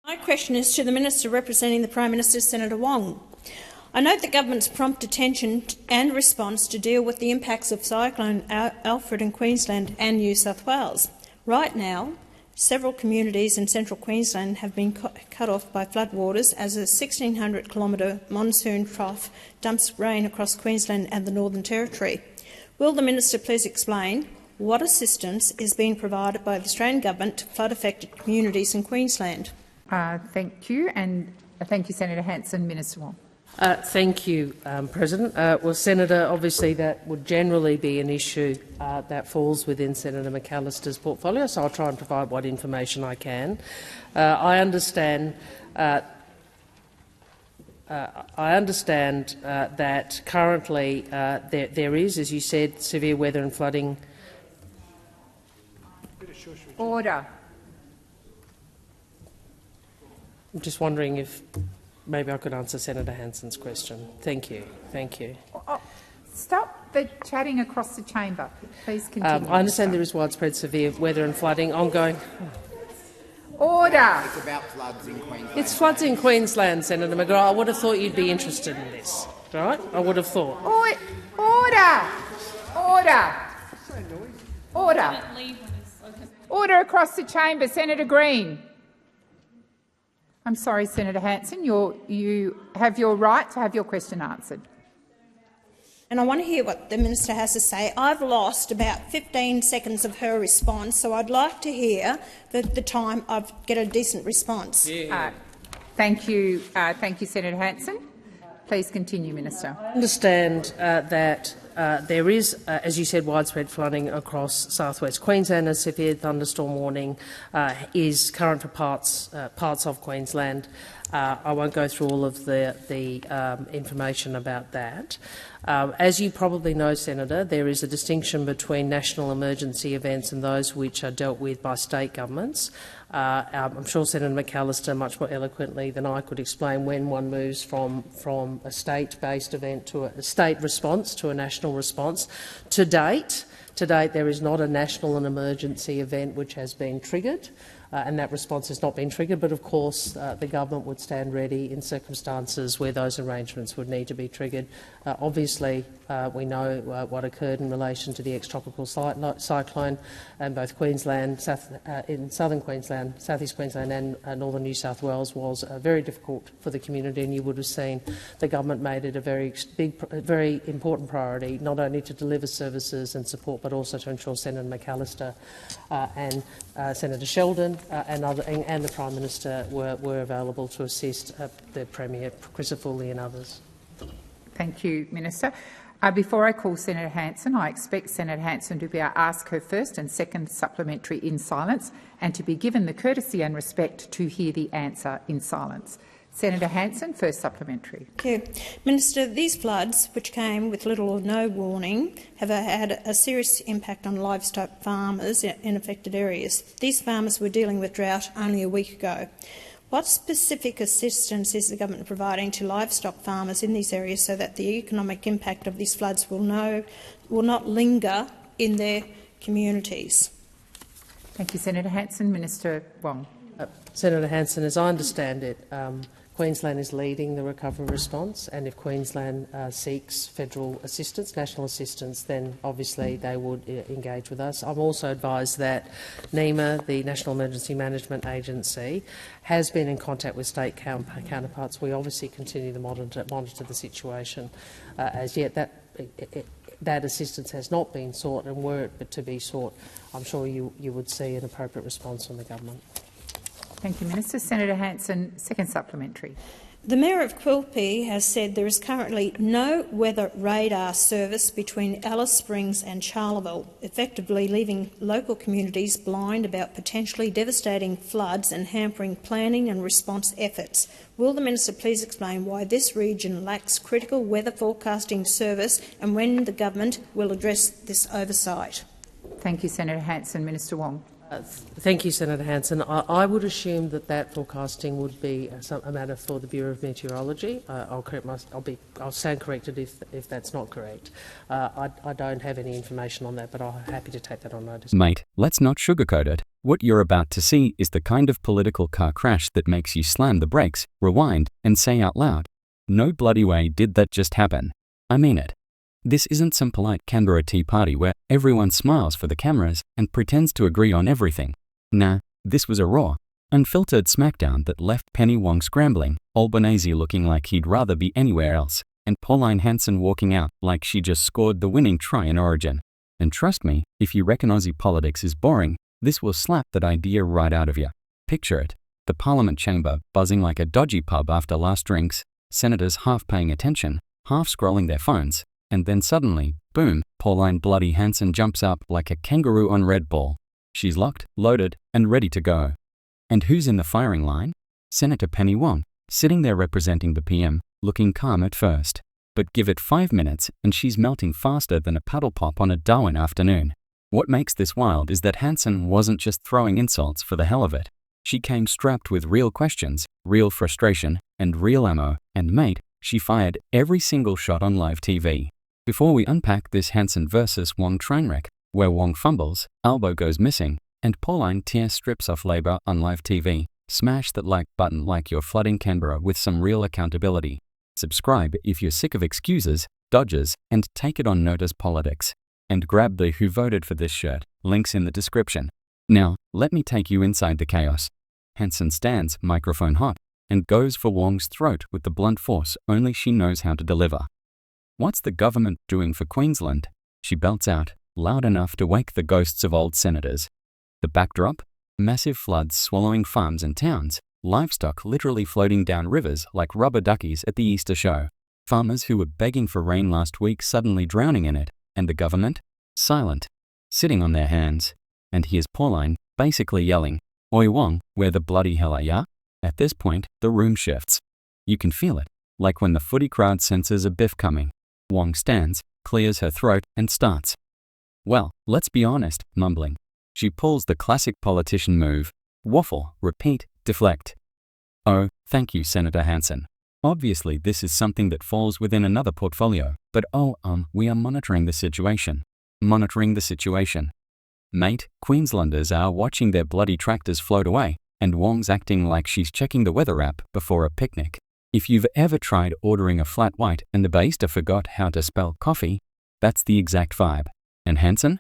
My question is to the Minister representing the Prime Minister, Senator Wong. I note the government's prompt attention and response to deal with the impacts of Cyclone Alfred in Queensland and New South Wales. Right now, several communities in central Queensland have been cut off by floodwaters as a 1,600-kilometre monsoon trough dumps rain across Queensland and the Northern Territory. Will the Minister please explain what assistance is being provided by the Australian Government to flood-affected communities in Queensland? Thank you, and thank you, Senator Hanson. Minister Wong. Thank you, President. Well, Senator, obviously that would generally be an issue that falls within Senator McAllister's portfolio, so I'll try and provide what information I can. I understand that currently there is, as you said, severe weather and flooding. Order. I'm just wondering if maybe I could answer Senator Hanson's question. Thank you. Thank you. Stop the chatting across the chamber. Please continue. I understand there is widespread severe weather and flooding ongoing. Order. It's about floods in Queensland. It's floods in Queensland, Senator McGrath. I would have thought you'd be interested in this, right? I would have thought. Order. Order. Order. Order across the chamber. Senator Green. I'm sorry, Senator Hanson. You have your right to have your question answered. And I want to hear what the Minister has to say. I've lost about 15 seconds of her response, so I'd like to hear the time I get a decent response. Thank you, Senator Hanson. Please continue, Minister. I understand that there is, as you said, widespread flooding across southwest Queensland. A severe thunderstorm warning is current for parts of Queensland. I won't go through all of the information about that. As you probably know, Senator, there is a distinction between national emergency events and those which are dealt with by state governments. I'm sure Senator McAllister, much more eloquently than I could explain, when one moves from a state-based event to a state response to a national response. To date, there is not a national and emergency event which has been triggered. And that response has not been triggered, but of course the government would stand ready in circumstances where those arrangements would need to be triggered. Obviously, we know what occurred in relation to the ex-tropical cyclone in both Queensland, in southern Queensland, southeast Queensland and northern New South Wales was very difficult for the community, and you would have seen the government made it a very important priority, not only to deliver services and support, but also to ensure Senator McAllister and Senator Sheldon and the Prime Minister were available to assist the Premier, Crisafulli and others. Thank you, Minister. Before I call Senator Hanson, I expect Senator Hanson to be asked her first and second supplementary in silence and to be given the courtesy and respect to hear the answer in silence. Senator Hanson, first supplementary. Thank you. Minister, these floods, which came with little or no warning, have had a serious impact on livestock farmers in affected areas. These farmers were dealing with drought only a week ago. What specific assistance is the government providing to livestock farmers in these areas so that the economic impact of these floods will not linger in their communities? Thank you, Senator Hanson. Minister Wong. Senator Hanson, as I understand it, Queensland is leading the recovery response, and if Queensland seeks federal assistance, national assistance, then obviously they would engage with us. I'm also advised that NEMA, the National Emergency Management Agency, has been in contact with state counterparts. We obviously continue to monitor the situation. As yet, that assistance has not been sought, and were it to be sought, I'm sure you would see an appropriate response from the government. Thank you, Minister. Senator Hanson, second supplementary. The Mayor of Quilpie has said there is currently no weather radar service between Alice Springs and Charleville, effectively leaving local communities blind about potentially devastating floods and hampering planning and response efforts. Will the Minister please explain why this region lacks critical weather forecasting service and when the government will address this oversight? Thank you, Senator Hanson. Minister Wong. Thank you, Senator Hanson. I would assume that forecasting would be a matter for the Bureau of Meteorology. I'll stand corrected if that's not correct. I don't have any information on that, but I'm happy to take that on notice. Mate, let's not sugarcoat it. What you're about to see is the kind of political car crash that makes you slam the brakes, rewind, and say out loud, "No bloody way did that just happen." I mean it. This isn't some polite Canberra Tea Party where everyone smiles for the cameras and pretends to agree on everything. Nah, this was a raw, unfiltered smackdown that left Penny Wong scrambling, Albanese looking like he'd rather be anywhere else, and Pauline Hanson walking out like she just scored the winning try in Origin. And trust me, if you reckon Aussie politics is boring, this will slap that idea right out of you. Picture it, the Parliament chamber buzzing like a dodgy pub after last drinks, senators half paying attention, half scrolling their phones, and then suddenly, boom, Pauline bloody Hanson jumps up like a kangaroo on Red Bull. She's locked, loaded, and ready to go. And who's in the firing line? Senator Penny Wong, sitting there representing the PM, looking calm at first. But give it 5 minutes and she's melting faster than a paddle pop on a Darwin afternoon. What makes this wild is that Hanson wasn't just throwing insults for the hell of it. She came strapped with real questions, real frustration, and real ammo, and mate, she fired every single shot on live TV. Before we unpack this Hanson versus Wong trainwreck, where Wong fumbles, elbow goes missing, and Pauline tear strips off Labour on live TV, smash that like button like you're flooding Canberra with some real accountability. Subscribe if you're sick of excuses, dodges, and take it on notice politics. And grab the Who Voted for This shirt, links in the description. Now, let me take you inside the chaos. Hanson stands, microphone hot, and goes for Wong's throat with the blunt force only she knows how to deliver. "What's the government doing for Queensland?" she belts out, loud enough to wake the ghosts of old senators. The backdrop? Massive floods swallowing farms and towns, livestock literally floating down rivers like rubber duckies at the Easter show. Farmers who were begging for rain last week suddenly drowning in it, and the government? Silent, sitting on their hands. And here's Pauline, basically yelling, "Oi Wong, where the bloody hell are ya?" At this point, the room shifts. You can feel it, like when the footy crowd senses a biff coming. Wong stands, clears her throat, and starts. Well, let's be honest, mumbling. She pulls the classic politician move. Waffle, repeat, deflect. Oh, thank you, Senator Hanson. Obviously, this is something that falls within another portfolio, but we are monitoring the situation. Monitoring the situation. Mate, Queenslanders are watching their bloody tractors float away, and Wong's acting like she's checking the weather app before a picnic. If you've ever tried ordering a flat white and the barista forgot how to spell coffee, that's the exact vibe. And Hanson?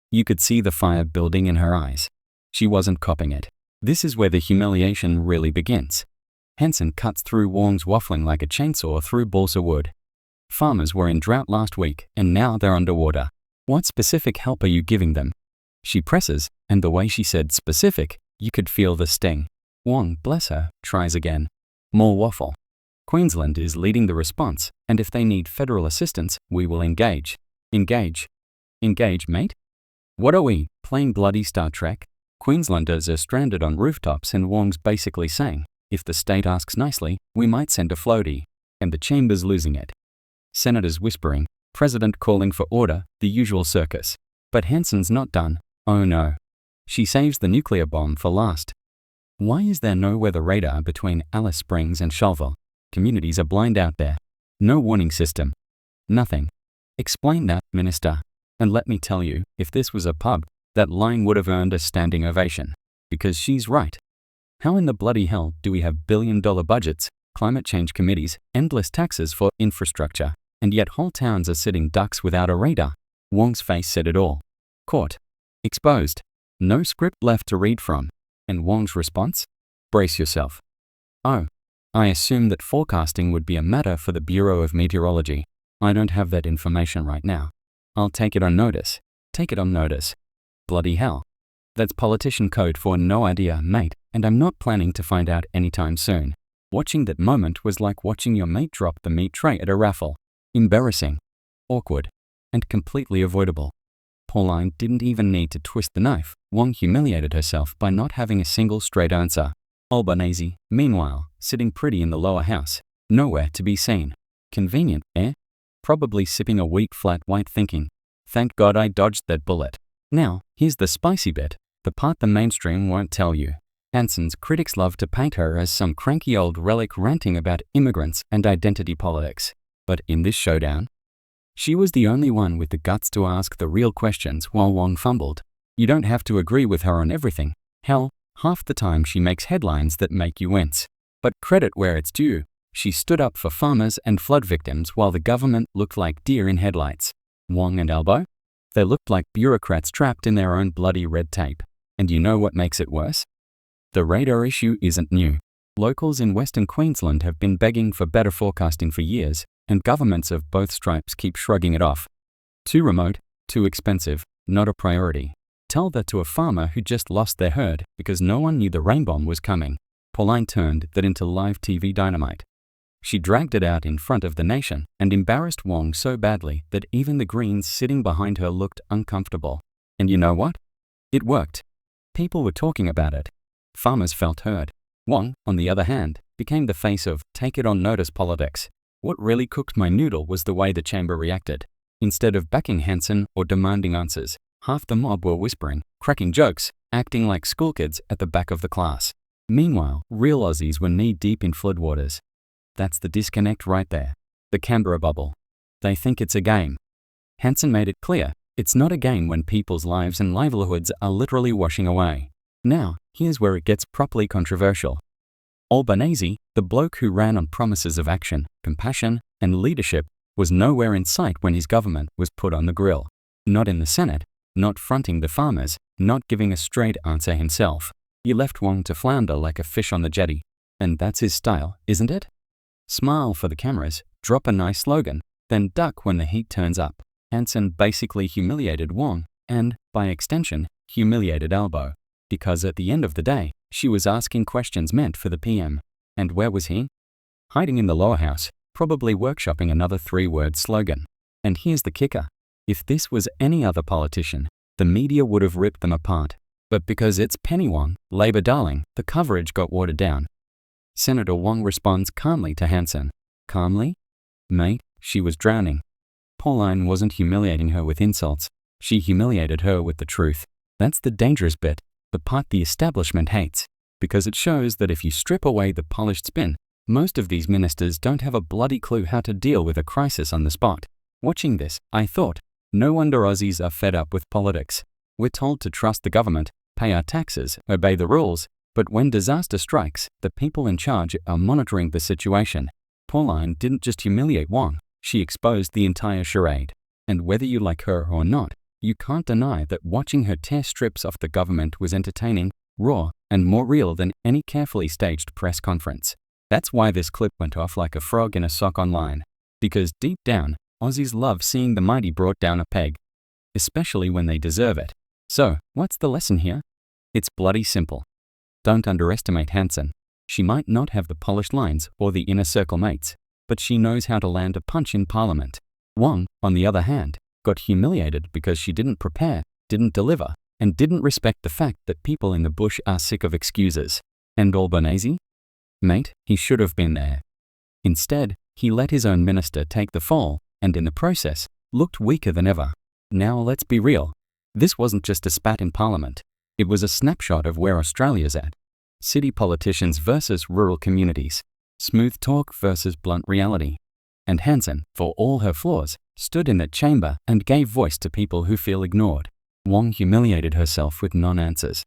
You could see the fire building in her eyes. She wasn't copping it. This is where the humiliation really begins. Hanson cuts through Wong's waffling like a chainsaw through balsa wood. Farmers were in drought last week, and now they're underwater. What specific help are you giving them? She presses, and the way she said specific, you could feel the sting. Wong, bless her, tries again. More waffle. Queensland is leading the response, and if they need federal assistance, we will engage. Engage. Engage, mate? What are we, playing bloody Star Trek? Queenslanders are stranded on rooftops and Wong's basically saying, if the state asks nicely, we might send a floaty. And the chamber's losing it. Senators whispering, President calling for order, the usual circus. But Hanson's not done. Oh no. She saves the nuclear bomb for last. Why is there no weather radar between Alice Springs and Sholville? Communities are blind out there. No warning system. Nothing. Explain that, Minister. And let me tell you, if this was a pub, that line would have earned a standing ovation. Because she's right. How in the bloody hell do we have billion-dollar budgets, climate change committees, endless taxes for infrastructure, and yet whole towns are sitting ducks without a radar? Wong's face said it all. Caught. Exposed. No script left to read from. And Wong's response? Brace yourself. Oh. I assume that forecasting would be a matter for the Bureau of Meteorology. I don't have that information right now. I'll take it on notice. Take it on notice. Bloody hell. That's politician code for no idea, mate, and I'm not planning to find out anytime soon. Watching that moment was like watching your mate drop the meat tray at a raffle. Embarrassing. Awkward. And completely avoidable. Pauline didn't even need to twist the knife. Wong humiliated herself by not having a single straight answer. Albanese, meanwhile, sitting pretty in the lower house, nowhere to be seen. Convenient, eh? Probably sipping a weak flat white thinking, thank God I dodged that bullet. Now, here's the spicy bit. The part the mainstream won't tell you. Hanson's critics love to paint her as some cranky old relic ranting about immigrants and identity politics. But in this showdown, she was the only one with the guts to ask the real questions while Wong fumbled. You don't have to agree with her on everything. Hell, half the time she makes headlines that make you wince. But credit where it's due. She stood up for farmers and flood victims while the government looked like deer in headlights. Wong and Albo? They looked like bureaucrats trapped in their own bloody red tape. And you know what makes it worse? The radar issue isn't new. Locals in Western Queensland have been begging for better forecasting for years, and governments of both stripes keep shrugging it off. Too remote, too expensive, not a priority. Tell that to a farmer who just lost their herd because no one knew the rain bomb was coming. Pauline turned that into live TV dynamite. She dragged it out in front of the nation and embarrassed Wong so badly that even the Greens sitting behind her looked uncomfortable. And you know what? It worked. People were talking about it. Farmers felt heard. Wong, on the other hand, became the face of take it on notice politics. What really cooked my noodle was the way the chamber reacted. Instead of backing Hanson or demanding answers, half the mob were whispering, cracking jokes, acting like schoolkids at the back of the class. Meanwhile, real Aussies were knee-deep in floodwaters. That's the disconnect right there. The Canberra bubble. They think it's a game. Hanson made it clear, it's not a game when people's lives and livelihoods are literally washing away. Now, here's where it gets properly controversial. Albanese, the bloke who ran on promises of action, compassion, and leadership, was nowhere in sight when his government was put on the grill. Not in the Senate, not fronting the farmers, not giving a straight answer himself. He left Wong to flounder like a fish on the jetty. And that's his style, isn't it? Smile for the cameras, drop a nice slogan, then duck when the heat turns up. Hanson basically humiliated Wong and, by extension, humiliated Albo. Because at the end of the day, she was asking questions meant for the PM. And where was he? Hiding in the lower house, probably workshopping another 3-word slogan. And here's the kicker. If this was any other politician, the media would have ripped them apart. But because it's Penny Wong, Labor darling, the coverage got watered down. Senator Wong responds calmly to Hanson. Calmly? Mate, she was drowning. Pauline wasn't humiliating her with insults. She humiliated her with the truth. That's the dangerous bit. The part the establishment hates, because it shows that if you strip away the polished spin, most of these ministers don't have a bloody clue how to deal with a crisis on the spot. Watching this, I thought, no wonder Aussies are fed up with politics. We're told to trust the government, pay our taxes, obey the rules, but when disaster strikes, the people in charge are monitoring the situation. Pauline didn't just humiliate Wong, she exposed the entire charade. And whether you like her or not, you can't deny that watching her tear strips off the government was entertaining, raw, and more real than any carefully staged press conference. That's why this clip went off like a frog in a sock online. Because deep down, Aussies love seeing the mighty brought down a peg. Especially when they deserve it. So, what's the lesson here? It's bloody simple. Don't underestimate Hanson. She might not have the polished lines or the inner circle mates, but she knows how to land a punch in Parliament. Wong, on the other hand, got humiliated because she didn't prepare, didn't deliver, and didn't respect the fact that people in the bush are sick of excuses. And Albanese? Mate, he should have been there. Instead, he let his own minister take the fall, and in the process, looked weaker than ever. Now let's be real. This wasn't just a spat in Parliament. It was a snapshot of where Australia's at. City politicians versus rural communities. Smooth talk versus blunt reality. And Hanson, for all her flaws, stood in that chamber and gave voice to people who feel ignored. Wong humiliated herself with non-answers.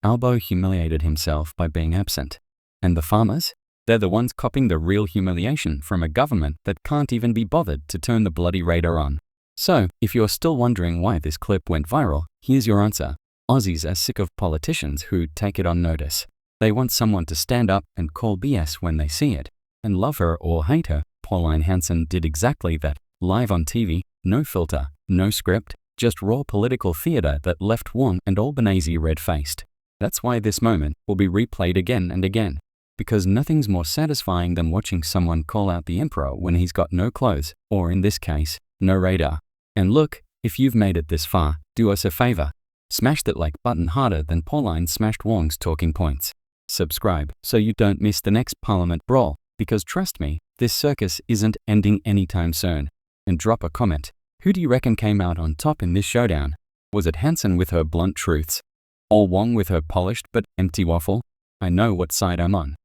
Albo humiliated himself by being absent. And the farmers? They're the ones copping the real humiliation from a government that can't even be bothered to turn the bloody radar on. So, if you're still wondering why this clip went viral, here's your answer. Aussies are sick of politicians who take it on notice. They want someone to stand up and call BS when they see it. And love her or hate her, Pauline Hanson did exactly that. Live on TV, no filter, no script, just raw political theatre that left Wong and Albanese red-faced. That's why this moment will be replayed again and again. Because nothing's more satisfying than watching someone call out the emperor when he's got no clothes, or in this case, no radar. And look, if you've made it this far, do us a favour. Smash that like button harder than Pauline smashed Wong's talking points. Subscribe so you don't miss the next Parliament brawl, because trust me, this circus isn't ending anytime soon. And drop a comment. Who do you reckon came out on top in this showdown? Was it Hanson with her blunt truths? Or Wong with her polished but empty waffle? I know what side I'm on.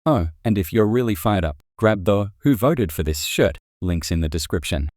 Oh, and if you're really fired up, grab the Who Voted for This shirt, links in the description.